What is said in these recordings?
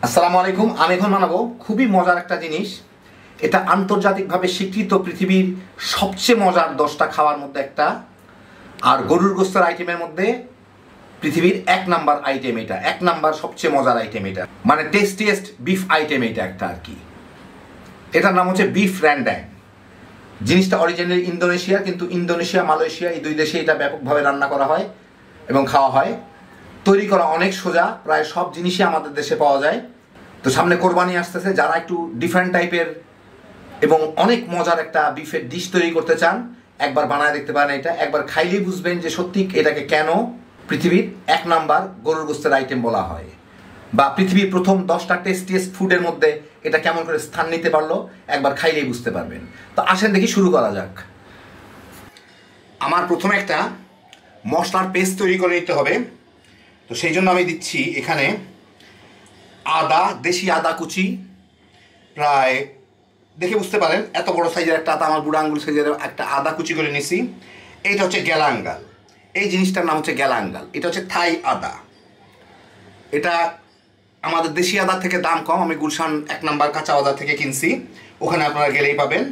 আসসালামু আলাইকুম। আমি এখন বানাবো খুবই মজার একটা জিনিস। এটা আন্তর্জাতিকভাবে স্বীকৃত পৃথিবীর সবচেয়ে মজার 10টা খাওয়ার মধ্যে একটা। আর গরুর গোস্তের আইটেমের মধ্যে পৃথিবীর 1 নাম্বার আইটেম এটা, 1 নাম্বার সবচেয়ে মজার আইটেম এটা, মানে টেস্টিয়েস্ট বিফ আইটেম এটা একটা আর কি। এটার নাম হচ্ছে বিফ র্যান্ডাং। জিনিসটা অরিজিনালি ইন্দোনেশিয়া, কিন্তু ইন্দোনেশিয়া মালয়েশিয়া এই দুই দেশে এটা ব্যাপকভাবে রান্না করা হয় এবং খাওয়া হয়। তৈরি করা অনেক সোজা, প্রায় সব জিনিসই আমাদের দেশে পাওয়া যায়। তো সামনে কোরবানি আসতেছে, যারা একটু ডিফারেন্ট টাইপের এবং অনেক মজার একটা বিফের ডিশ তৈরি করতে চান, একবার বানায় দেখতে পারেন। এটা একবার খাইলেই বুঝবেন যে সত্যি এটাকে কেন পৃথিবীর 1 নাম্বার গরুর গোস্তের আইটেম বলা হয়, বা পৃথিবীর প্রথম 10টা টেস্টিয়েস্ট ফুডের মধ্যে এটা কেমন করে স্থান নিতে পারলো, একবার খাইলেই বুঝতে পারবেন। তো আসেন দেখি শুরু করা যাক। আমার প্রথমে একটা মশলার পেস্ট তৈরি করে নিতে হবে। তো সেই জন্য আমি দিচ্ছি এখানে আদা, দেশি আদা কুচি, প্রায় দেখে বুঝতে পারেন এত বড় সাইজের একটা আদা, আমার বুড়া আঙ্গুল সাইজের একটা আদা কুচি করে নিছি। এইটা হচ্ছে গ্যালাঙ্গাল, এই জিনিসটার নাম হচ্ছে গ্যালাঙ্গাল। এটা হচ্ছে থাই আদা। এটা আমাদের দেশি আদা থেকে দাম কম, আমি গুলশান 1 নাম্বার কাঁচা আদা থেকে কিনছি, ওখানে আপনারা গেলেই পাবেন।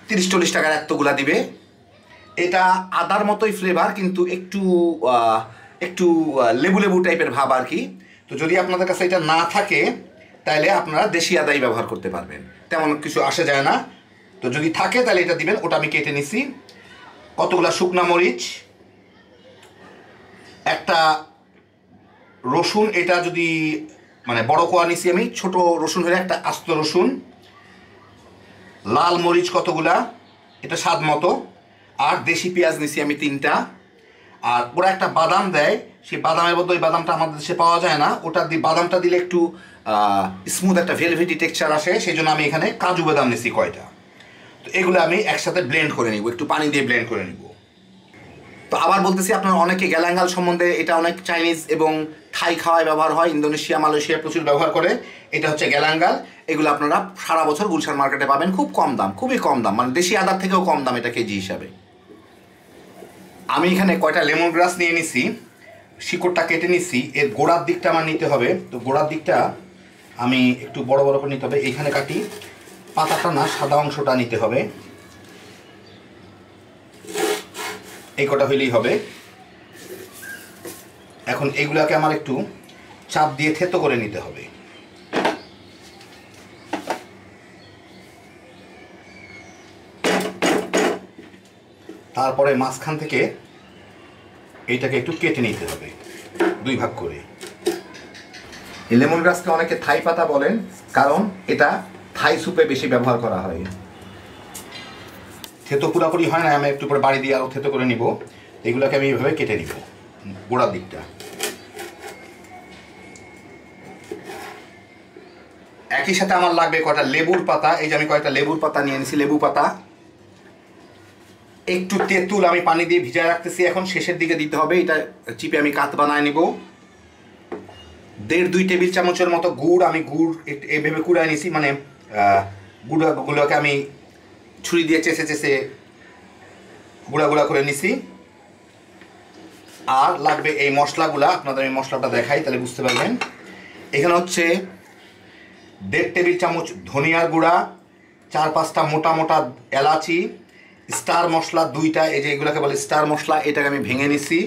30-40 টাকার এতগুলা দিবে। এটা আদার মতোই ফ্লেভার, কিন্তু একটু একটু লেবু লেবু টাইপের ভাব আর কি। তো যদি আপনাদের কাছে এটা না থাকে তাহলে আপনারা দেশি আদাই ব্যবহার করতে পারবেন, তেমন কিছু আসে যায় না। তো যদি থাকে তাহলে এটা দিবেন। ওটা আমি কেটে নিছি। কতগুলা শুকনা মরিচ, একটা রসুন, এটা যদি মানে বড় কোয়া নিছি আমি, ছোট রসুন হলে একটা আস্ত রসুন, লাল মরিচ কতগুলা, এটা স্বাদ মতো, আর দেশি পেঁয়াজ নিছি আমি 3টা। আর ওরা একটা বাদাম দেয়, সেই বাদামের মধ্যে ওই বাদামটা আমাদের দেশে পাওয়া যায় না, ওটা বাদামটা দিলে একটু স্মুথ একটা ভেলভেটি টেক্সচার আসে, সেই জন্য আমি এখানে কাজু বাদাম নিছি কয়টা। তো এগুলো আমি একসাথে ব্লেন্ড করে নিব, একটু পানি দিয়ে ব্লেন্ড করে নিব। তো আবার বলতেছি, আপনারা অনেকে গ্যালাঙ্গাল সম্বন্ধে, এটা অনেক চাইনিজ এবং থাই খাওয়ায় ব্যবহার হয়, ইন্দোনেশিয়া মালয়েশিয়া প্রচুর ব্যবহার করে। এটা হচ্ছে গ্যালাঙ্গাল। এগুলো আপনারা সারা বছর গুলশান মার্কেটে পাবেন, খুব কম দাম, খুবই কম দাম, মানে দেশি আদার থেকেও কম দাম এটা কেজি হিসাবে। আমি এখানে কয়টা লেমন গ্রাস নিয়ে নিছি, শিকড়টা কেটে নিছি। এর গোড়ার দিকটা আমার নিতে হবে। তো গোড়ার দিকটা আমি একটু বড় বড় করে নিতে হবে, এইখানে কাটি, পাতাটা না, সাদা অংশটা নিতে হবে। এই কটা হইলেই হবে। এখন এইগুলাকে আমার একটু চাপ দিয়ে থেতো করে নিতে হবে। তারপরে মাঝখান থেকে এইটাকে একটু কেটে নিতে হবে 2 ভাগ করে। এই লেমন গ্রাসকে অনেকে থাই পাতা বলেন, কারণ এটা থাই স্যুপে বেশি ব্যবহার করা হয়। থেতো পুরাপুরি হয় না, আমি একটু পরে বাড়ি দিয়ে আরও থেতো করে নিব। এগুলোকে আমি এইভাবে কেটে নিব গোড়ার দিকটা। একই সাথে আমার লাগবে কয়টা লেবুর পাতা। এই যে আমি কয়টা লেবুর পাতা নিয়ে নিয়েছি, লেবু পাতা। একটু তেঁতুল আমি পানি দিয়ে ভিজায় রাখতেছি, এখন শেষের দিকে দিতে হবে। এটা চিপে আমি কাত বানায় নিব। 1.5-2 টেবিল চামচের মতো গুড়, আমি গুড় এইভাবে কুড়ায় নিছি, মানে গুঁড়োগুলোকে আমি ছুরি দিয়ে চেঁচে চেঁচে গুঁড়া গুঁড়া করে নিছি। আর লাগবে এই মশলাগুলা, আপনাদের আমি মশলাটা দেখাই তাহলে বুঝতে পারবেন। এখানে হচ্ছে 1.5 টেবিল চামচ ধনিয়ার গুঁড়া, 4-5টা মোটা মোটা এলাচি, স্টার মশলা 2টা, এই যে এগুলোকে বলে স্টার মশলা, এটাকে আমি ভেঙে নিছি,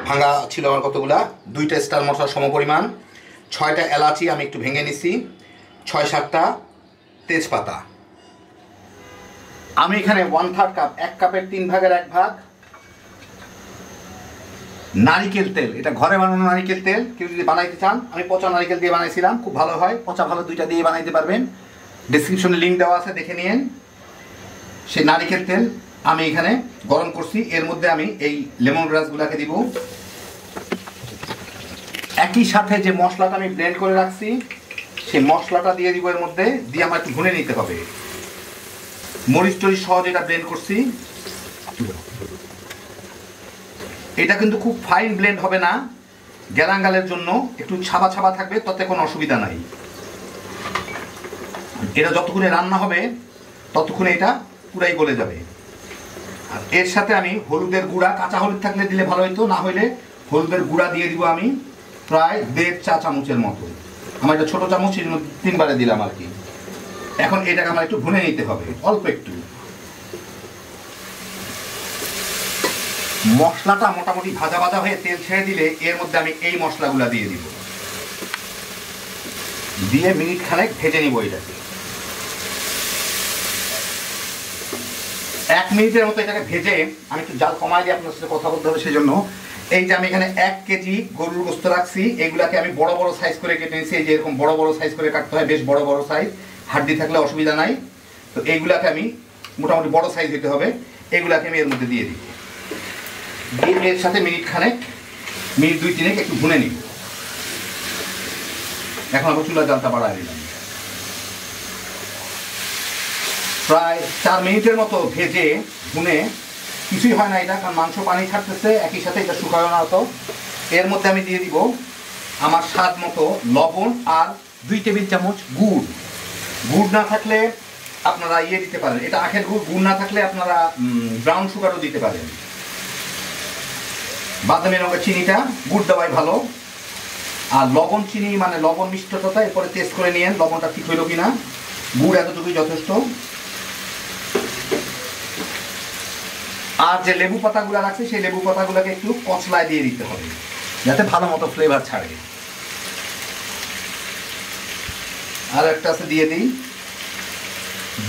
ভাঙা ছিল আমার কতগুলা, 2টা স্টার মশলা সমপরিমাণ, 6টা এলাচি আমি একটু ভেঙে নিছি, 6-7টা তেজপাতা। আমি এখানে 1/3 কাপ, 1 কাপের 3 ভাগের 1 ভাগ নারিকেল তেল, এটা ঘরে বানানো নারিকেল তেল। কেউ যদি বানাইতে চান, আমি পচা নারিকেল দিয়ে বানাইছিলাম, খুব ভালো হয়। পচা ভালো 2টা দিয়ে বানাইতে পারবেন, ডেসক্রিপশনে লিঙ্ক দেওয়া আছে, দেখে নিন। সেই নারিকেল তেল আমি এখানে গরম করছি, এর মধ্যে আমি এই লেমন গ্রাসগুলোকে দিব। একই সাথে যে মশলাটা আমি ব্লেন্ড করে রাখছি, সেই মশলাটা দিয়ে দিব এর মধ্যে, দিয়ে আমার একটু ভুনে নিতে হবে। মরিচ টরিচ সহ যেটা ব্লেন্ড করছি, এটা কিন্তু খুব ফাইন ব্লেন্ড হবে না, গ্যালাঙ্গালের জন্য একটু ছাবা ছাবা থাকবে, তাতে কোনো অসুবিধা নাই। এটা যতক্ষণে রান্না হবে ততক্ষণে এটা পুরাই গলে যাবে। আর এর সাথে আমি হলুদের গুঁড়া, কাঁচা হলুদ থাকলে দিলে ভালো হতো, না হইলে হলুদের গুঁড়া দিয়ে দিব আমি প্রায় 1.5 চা চামচের মতো। আমার এটা ছোট চামচ, 3বারে দিলাম আর কি। এখন এটাকে আমার একটু ভুনে নিতে হবে অল্প একটু। মশলাটা মোটামুটি ভাজা ভাজা হয়ে তেল ছেড়ে দিলে এর মধ্যে আমি এই মশলাগুলো দিয়ে দিব, দিয়ে মিনিট খানেক ভেজে নিব এটাকে। 1 মিনিটের মতো এটাকে ভেজে আমি একটু জাল কমাই দিয়ে আপনার সাথে কথা বলতে হবে, সেই জন্য এই যে আমি এখানে 1 কেজি গরুর গোস্ত রাখছি, এগুলাকে আমি বড় বড় সাইজ করে কেটে নিয়েছি। এই যে এরকম বড় বড় সাইজ করে কাটতে হয়, বেশ বড় বড় সাইজ, হাড্ডি থাকলে অসুবিধা নাই। তো এইগুলাকে আমি মোটামুটি বড় সাইজ দিতে হবে, এগুলাকে আমি এর মধ্যে দিয়ে দিই, দিয়ে এর সাথে মিনিট 2-3 একটু ভুনে নিব। এখন আবার চুলার জালটা বাড়ায় দিলাম। প্রায় 4 মিনিটের মতো ভেজে ভুনে, কিছুই হয় না এটা, কারণ মাংস পানি ছাড়তেছে, একই সাথে এটা শুকানো না হতো। এর মধ্যে আমি দিয়ে দিব আমার স্বাদ মতো লবণ আর 2 টেবিল চামচ গুড়। গুড় না থাকলে আপনারা দিতে পারেন, এটা আখের গুড়। গুড় না থাকলে আপনারা ব্রাউন সুগারও দিতে পারেন। বাদামি রঙের চিনিটা, গুড় দেওয়াই ভালো। আর লবণ চিনি মানে লবণ মিষ্টতা এরপরে টেস্ট করে নিয়েন লবণটা ঠিক হইল কিনা। গুড় এতটুকুই যথেষ্ট। আর যে লেবু পাতাগুলো রাখছে সেই লেবু পাতাগুলোকে একটু কচলায় দিয়ে দিতে হবে, যাতে ভালো মতো ফ্লেভার ছাড়ে। আর একটা আছে, দিয়ে দিই।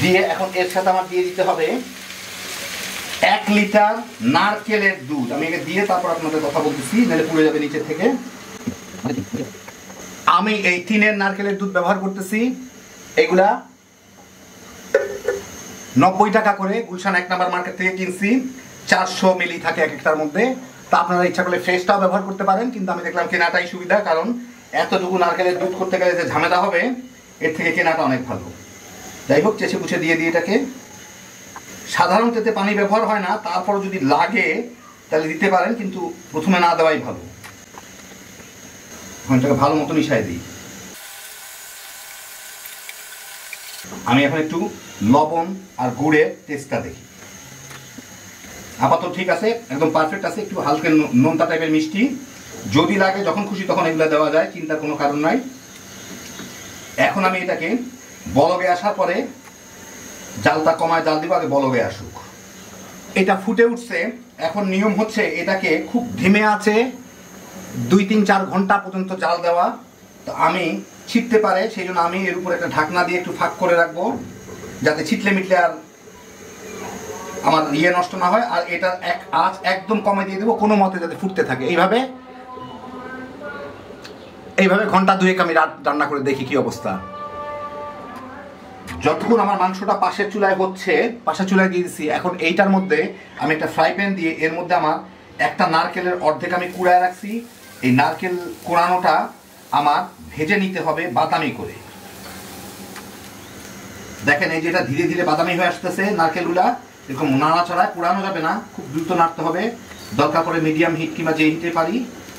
দিয়ে এখন এর সাথে আমার দিয়ে দিতে হবে 1 লিটার নারকেলের দুধ। আমি একে দিয়ে তারপর আপনাদের কথা বলতেছি, নাহলে পুড়ে যাবে নিচে থেকে। আমি এই 3 নারকেলের দুধ ব্যবহার করতেছি। এগুলা 90 টাকা করে গুলশান 1 নাম্বার মার্কেট থেকে কিনছি। 400 মিলি থাকে এক একটার মধ্যে। তা আপনারা ইচ্ছা করলে ফ্রেশটাও ব্যবহার করতে পারেন, কিন্তু আমি দেখলাম কেনাটাই সুবিধা, কারণ এতটুকু নারকেলের দুধ করতে গেলে যে ঝামেলা হবে, এর থেকে কেনাটা অনেক ভালো। যাই হোক, চেঁচে পুছে দিয়ে দিই এটাকে। সাধারণত এতে পানি ব্যবহার হয় না, তারপর যদি লাগে তাহলে দিতে পারেন, কিন্তু প্রথমে না দেওয়াই ভালো। এটাকে ভালো মতো মিশাই দিই। আমি এখন একটু লবণ আর গুড়ের টেস্টটা দেখি। আপাতত ঠিক আছে, একদম পারফেক্ট আছে। একটু হালকা নোনতা টাইপের মিষ্টি, যদি লাগে যখন খুশি তখন এগুলো দেওয়া যায়, চিন্তার কোনো কারণ নাই। এখন আমি এটাকে বলগে আসার পরে জালটা কমায় জাল দিব, আগে বলগে আসুক। এটা ফুটে উঠছে। এখন নিয়ম হচ্ছে এটাকে খুব ধিমে আছে 2-3-4 ঘন্টা পর্যন্ত জাল দেওয়া। তো আমি ছিটতে পারে, সেই জন্য আমি এর উপরে একটা ঢাকনা দিয়ে একটু ফাঁক করে রাখবো, যাতে ছিটলে মিটলে আর আমার নষ্ট না হয়। আর এটা আঁচ একদম কমে দিয়ে দেবো, কোনো মতে যাতে ফুটতে থাকে। এইভাবে ঘন্টা 2 আমি রান্না করে দেখি কি অবস্থা। যতক্ষণ আমার মাংসটা পাশের চুলায় হচ্ছে, পাশের চুলায় দিয়ে দিচ্ছি। এখন এইটার মধ্যে আমি একটা ফ্রাই প্যান দিয়ে এর মধ্যে আমার একটা নারকেলের অর্ধেক আমি কুড়ায় রাখছি। এই নারকেল কোড়ানোটা আমার ভেজে নিতে হবে বাদামি করে। দেখেন এই যেটা ধীরে ধীরে বাদামি হয়ে আসতেছে নারকেলগুলা। এরকম নাড়াচাড়ায় পোড়ানো যাবে না, খুব দ্রুত নাড়তে হবে। দরকার পড়ে মিডিয়াম হিট কিংবা যে হিটে পারি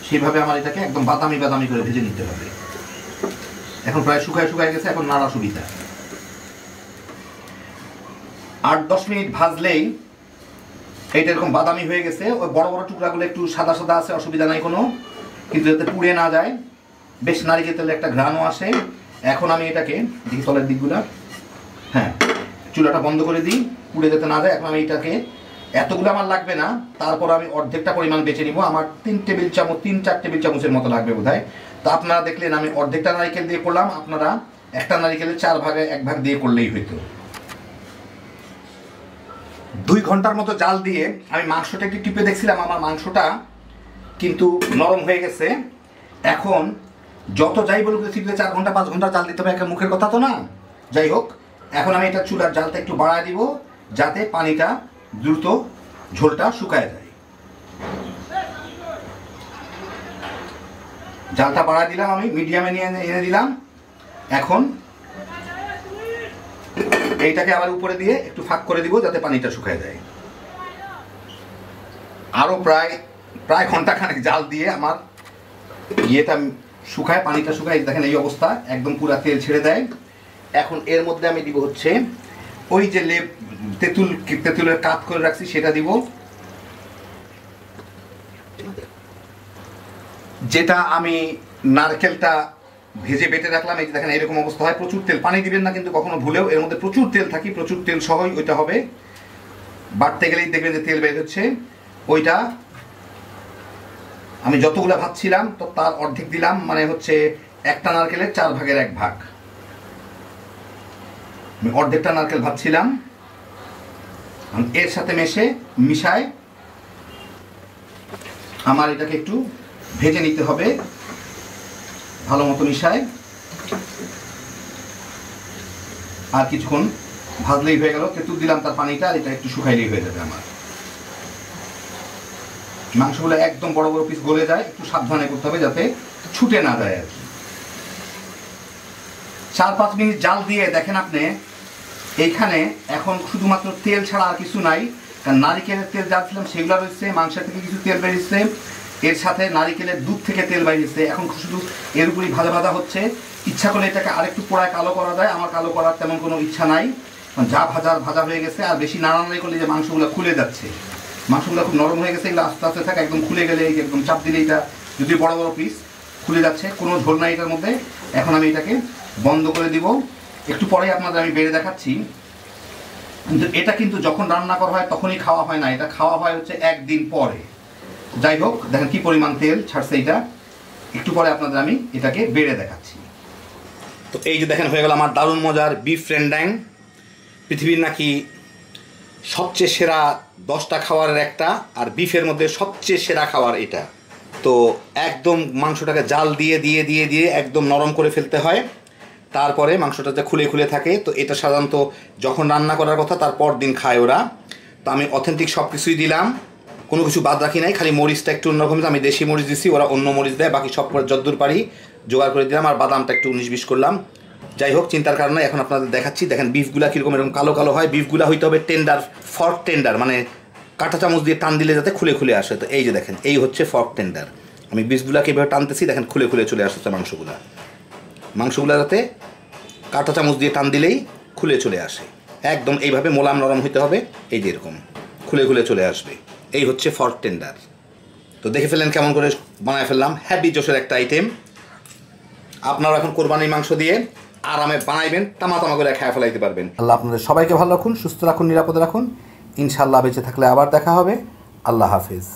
সেইভাবে আমার এটাকে একদম বাদামি বাদামি করে ভেজে নিতে হবে। এখন প্রায় শুকায় গেছে, এখন নাড়া সুবিধা। 8-10 মিনিট ভাজলেই এইটা এরকম বাদামি হয়ে গেছে। ওই বড় বড় টুকরাগুলো একটু সাদা সাদা আছে, অসুবিধা নাই কোনো, কিন্তু যাতে পুড়ে না যায়। বেশ নারিকেল তেলের একটা ঘ্রাণও আসে। এখন আমি এটাকে দেখি তলের দিকগুলা, হ্যাঁ, চুলাটা বন্ধ করে দিই, পুড়ে যেতে না যায়। এখন আমি এটাকে, এতগুলো আমার লাগবে না, তারপর আমি অর্ধেকটা পরিমাণ বেছে নিব। আমার 3-4 টেবিল চামচের মতো লাগবে বোধহয়। তো আপনারা দেখলেন আমি অর্ধেকটা নারিকেল দিয়ে করলাম, আপনারা একটা নারিকেলের 4 ভাগে 1 ভাগ দিয়ে করলেই হইতো। 2 ঘন্টার মতো জাল দিয়ে আমি মাংসটা একটু টিপে দেখছিলাম, আমার মাংসটা কিন্তু নরম হয়ে গেছে। এখন যত যাই বলুক 4 ঘন্টা 5 ঘন্টা জাল দিতে হবে, একটা মুখের কথা তো না। যাই হোক, এখন আমি এটা চুলার জালটা একটু বাড়ায় দিব, যাতে পানিটা দ্রুত ঝোলটা শুকায় যায়। জালটা বাড়ায় দিলাম, আমি মিডিয়ামে নিয়ে এনে দিলাম। এখন এইটাকে আবার উপরে দিয়ে একটু ফাঁক করে দিব, যাতে পানিটা শুকায় যায়। আরো প্রায় ঘন্টাখানেক জাল দিয়ে আমার ইয়েটা শুকায়, পানিটা শুকায়। দেখেন এই অবস্থা, একদম পুরা তেল ছেড়ে দেয়। এখন এর মধ্যে আমি দিব হচ্ছে ওই যে তেঁতুলের কাপ করে রাখছি, সেটা দিব, যেটা আমি নারকেলটা ভেজে বেটে রাখলাম। এই যে দেখেন এরকম অবস্থা হয়। প্রচুর তেল, পানি দিবেন না কিন্তু কখনো ভুলেও, এর মধ্যে প্রচুর তেল থাকি, প্রচুর তেল সহই ওইটা হবে। বাটতে গেলেই দেখবেন যে তেল বের হচ্ছে। ওইটা আমি যতগুলো ভাবছিলাম তো তার অর্ধেক দিলাম, মানে হচ্ছে একটা নারকেলের 4 ভাগের 1 ভাগ। আমি অর্ধেকটা নারকেল ভাবছিলাম, এর সাথে মিশায় আমার এটাকে একটু ভেজে নিতে হবে, ভালো মতো মিশায়। আর কিছুক্ষণ ভাজলেই হয়ে গেল। তেঁতুল দিলাম তার পানিটা, আর এটা একটু শুকাইলেই হয়ে যাবে আমার। মাংসগুলো একদম বড় বড় পিস গলে যায়, একটু সাবধানে করতে হবে যাতে ছুটে না যায় আর কি। 4-5 মিনিট জাল দিয়ে দেখেন আপনি এইখানে এখন শুধুমাত্র তেল ছাড়া আর কিছু নাই। কারণ নারিকেলের তেল যা ছিলাম সেগুলো রয়েছে, মাংসের থেকে কিছু তেল বেরিয়েছে, এর সাথে নারিকেলের দুধ থেকে তেল বেরিয়েছে। এখন শুধু এর উপরই ভাজা ভাজা হচ্ছে। ইচ্ছা করলে এটাকে আরেকটু পোড়ায় কালো করা যায়, আমার কালো করার তেমন কোনো ইচ্ছা নাই। যা ভাজা হয়ে গেছে। আর বেশি নাড়ানাড়ি করলে যে মাংসগুলো খুলে যাচ্ছে, মাংসগুলো খুব নরম হয়ে গেছে, এগুলো আস্তে আস্তে থাকে, একদম খুলে গেলে একদম চাপ দিলে এটা যদি বড় বড় পিস খুলে যাচ্ছে, কোনো ঝোল নাই এটার মধ্যে। এখন আমি এটাকে বন্ধ করে দিব। একটু পরেই আপনাদের আমি বেড়ে দেখাচ্ছি। কিন্তু এটা কিন্তু যখন রান্না করা হয় তখনই খাওয়া হয় না, এটা খাওয়া হয় হচ্ছে 1 দিন পরে। যাই হোক, দেখেন কি পরিমাণ তেল ছাড়ছে এটা। একটু পরে আপনাদের আমি এটাকে বেড়ে দেখাচ্ছি। তো এই যে দেখেন হয়ে গেল আমার দারুণ মজার বিফ রেন্ডাং। পৃথিবীর নাকি সবচেয়ে সেরা 10টা খাবারের একটা, আর বিফের মধ্যে সবচেয়ে সেরা খাবার এটা। তো একদম মাংসটাকে জাল দিয়ে দিয়ে দিয়ে দিয়ে একদম নরম করে ফেলতে হয়, তারপরে মাংসটা যে খুলে খুলে থাকে। তো এটা সাধারণত যখন রান্না করার কথা তার পর দিন খায় ওরা। তো আমি অথেন্টিক সব কিছুই দিলাম, কোনো কিছু বাদ রাখি নাই। খালি মরিচটা একটু অন্যরকম, আমি দেশি মরিচ দিচ্ছি, ওরা অন্য মরিচ দেয়। বাকি সব যদ্দূর পারি জোগাড় করে দিলাম, আর বাদামটা একটু 19-20 করলাম। যাই হোক, চিন্তার কারণে এখন আপনাদের দেখাচ্ছি। দেখেন বিফগুলা কীরকম এরকম কালো কালো হয়। বিফগুলা হইতে হবে টেন্ডার, ফর্ক টেন্ডার, মানে কাঁটা চামচ দিয়ে টান দিলে যাতে খুলে খুলে আসে। তো এই যে দেখেন এই হচ্ছে ফর্ক টেন্ডার। আমি বিফগুলাকে এভাবে টানতেছি, দেখেন খুলে খুলে চলে আসছে মাংসগুলা যাতে কাঁটা চামচ দিয়ে টান দিলেই খুলে চলে আসে। একদম এইভাবে মোলাম নরম হইতে হবে, এই যে এরকম খুলে খুলে চলে আসবে। এই হচ্ছে ফর্ক টেন্ডার। তো দেখে ফেললেন কেমন করে বানায় ফেললাম। হ্যাপি জোশের একটা আইটেম। আপনারা এখন কোরবানির মাংস দিয়ে আরামে বানাইবেন, তামা করে খেয়ে ফেলাইতে পারবেন। আল্লাহ আপনাদের সবাইকে ভালো রাখুন, সুস্থ রাখুন, নিরাপদে রাখুন। ইনশাআল্লাহ বেঁচে থাকলে আবার দেখা হবে। আল্লাহ হাফিজ।